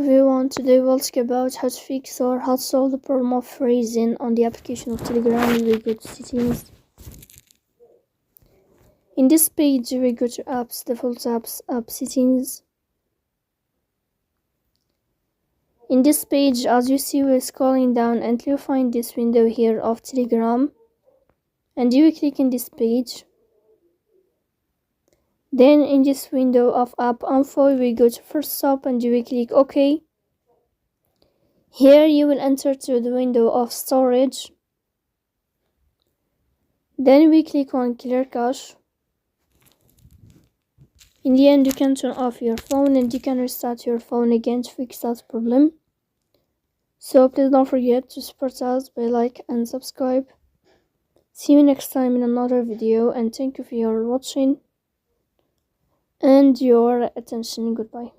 Everyone, today we'll talk about how to fix or how to solve the problem of freezing on the application of Telegram. We go to settings. In this page, we go to apps, default apps, app settings. In this page, as you see, we're scrolling down until you find this window here of Telegram, and you will click in this page. Then in this window of app info, we go to first stop and you will click OK. Here you will enter to the window of storage. Then we click on clear cache. In the end, you can turn off your phone and you can restart your phone again to fix that problem. So please don't forget to support us by like and subscribe. See you next time in another video, and thank you for your watching and your attention. Goodbye.